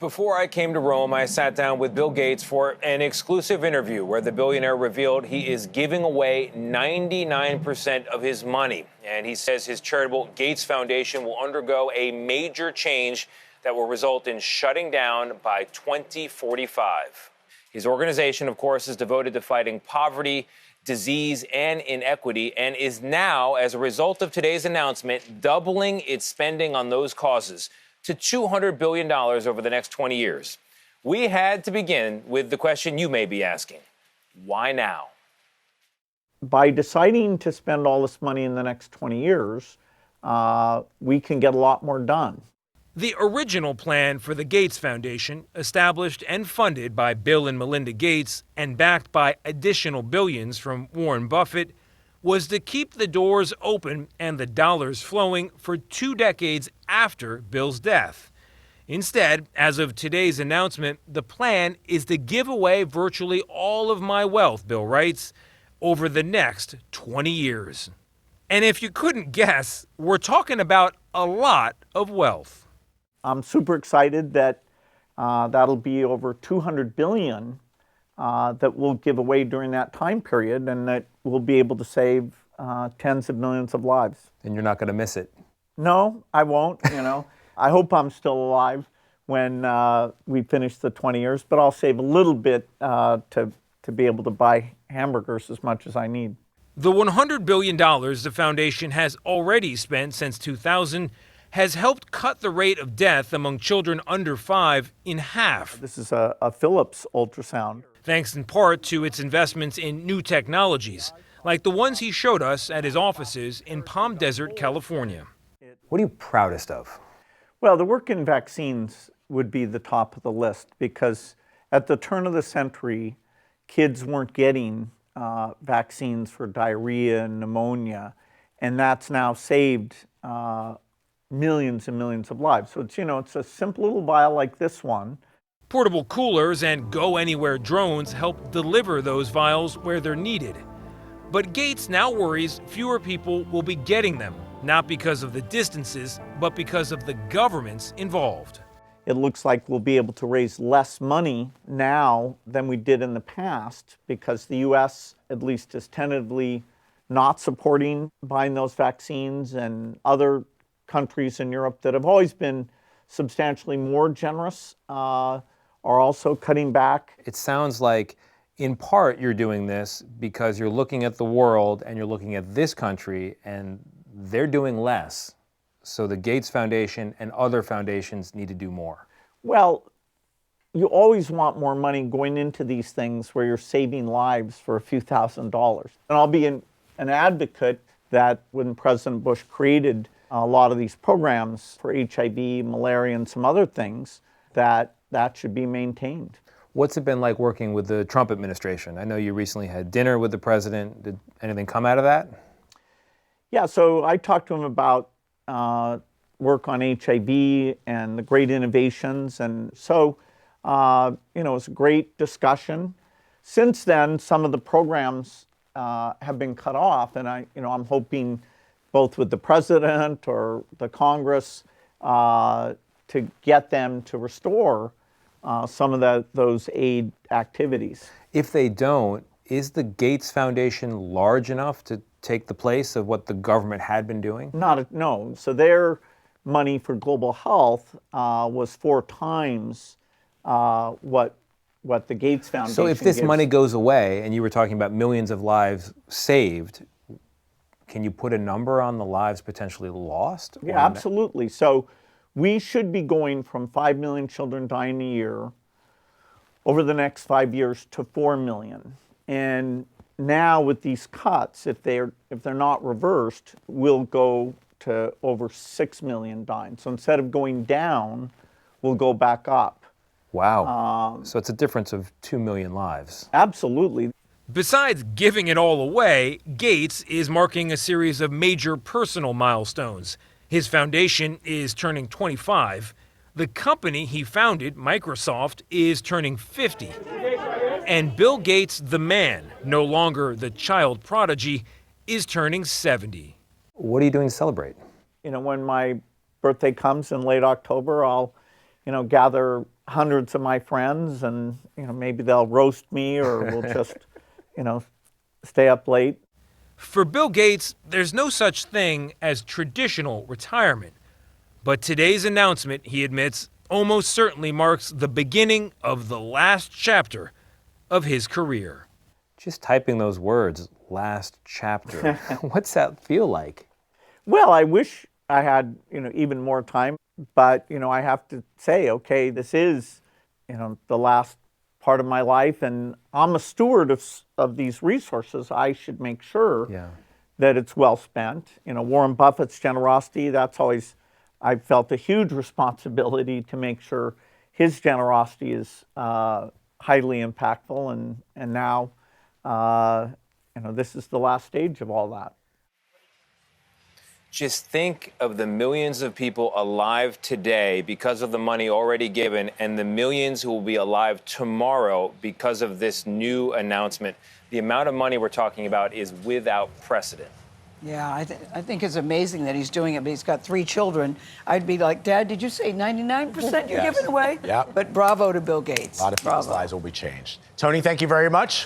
Before I came to Rome, I sat down with Bill Gates for an exclusive interview where the billionaire revealed he is giving away 99% of his money. And he says his charitable Gates Foundation will undergo a major change that will result in shutting down by 2045. His organization, of course, is devoted to fighting poverty, disease, and inequity, and is now, as a result of today's announcement, doubling its spending on those causes to $200 billion over the next 20 years. We had to begin with the question you may be asking. Why now? By deciding to spend all this money in the next 20 years, we can get a lot more done. The original plan for the Gates Foundation, established and funded by Bill and Melinda Gates and backed by additional billions from Warren Buffett, was to keep the doors open and the dollars flowing for 2 decades after Bill's death. Instead, as of today's announcement, the plan is to give away virtually all of my wealth, Bill writes, over the next 20 years. And if you couldn't guess, we're talking about a lot of wealth. I'm super excited that that'll be over $200 billion that we'll give away during that time period, and that we'll be able to save tens of millions of lives. And you're not going to miss it. No, I won't. I hope I'm still alive when we finish the 20 years, but I'll save a little bit to be able to buy hamburgers as much as I need. The $100 billion the foundation has already spent since 2000 has helped cut the rate of death among children under 5 in half. This is a Philips ultrasound. Thanks in part to its investments in new technologies, like the ones he showed us at his offices in Palm Desert, California. What are you proudest of? Well, the work in vaccines would be the top of the list, because at the turn of the century, kids weren't getting vaccines for diarrhea and pneumonia, and that's now saved millions and millions of lives. So it's a simple little vial like this one. Portable coolers and go-anywhere drones help deliver those vials where they're needed. But Gates now worries fewer people will be getting them, not because of the distances, but because of the governments involved. It looks like we'll be able to raise less money now than we did in the past, because the U.S. at least is tentatively not supporting buying those vaccines, and other countries in Europe that have always been substantially more generous are also cutting back. It sounds like, in part, you're doing this because you're looking at the world and you're looking at this country, and they're doing less. So the Gates Foundation and other foundations need to do more. Well, you always want more money going into these things where you're saving lives for a few $1,000s. And I'll be an advocate that when President Bush created a lot of these programs for HIV, malaria, and some other things, that should be maintained. What's it been like working with the Trump administration? I know you recently had dinner with the president. Did anything come out of that? Yeah, so I talked to him about work on HIV and the great innovations, and so it was a great discussion. Since then, some of the programs have been cut off, and I'm hoping both with the president or the Congress to get them to restore some of those aid activities. If they don't, is the Gates Foundation large enough to take the place of what the government had been doing? No. So their money for global health was 4 times what the Gates Foundation So if this gives. money goes away, and you were talking about millions of lives saved, can you put a number on the lives potentially lost? Yeah, absolutely. So we should be going from 5 million children dying a year over the next 5 years to 4 million. And now with these cuts, if they're not reversed, we'll go to over 6 million dying. So instead of going down, we'll go back up. Wow. So it's a difference of 2 million lives. Absolutely. Besides giving it all away, Gates is marking a series of major personal milestones. His foundation is turning 25. The company he founded, Microsoft, is turning 50. And Bill Gates, the man, no longer the child prodigy, is turning 70. What are you doing to celebrate? When my birthday comes in late October, I'll gather hundreds of my friends, and maybe they'll roast me, or we'll just stay up late. For Bill Gates, there's no such thing as traditional retirement. But today's announcement, he admits, almost certainly marks the beginning of the last chapter of his career. Just typing those words, last chapter. What's that feel like? Well, I wish I had, even more time, but, I have to say, okay, this is, the last part of my life, and I'm a steward of these resources. I should make sure that it's well spent. Warren Buffett's generosity, that's always, I've felt a huge responsibility to make sure his generosity is highly impactful, and now, this is the last stage of all that. Just think of the millions of people alive today because of the money already given, and the millions who will be alive tomorrow because of this new announcement. The amount of money we're talking about is without precedent. Yeah, I think it's amazing that he's doing it, but he's got 3 children. I'd be like, Dad, did you say 99% you're giving away? Yeah. But bravo to Bill Gates. A lot of people's lives will be changed. Tony, thank you very much.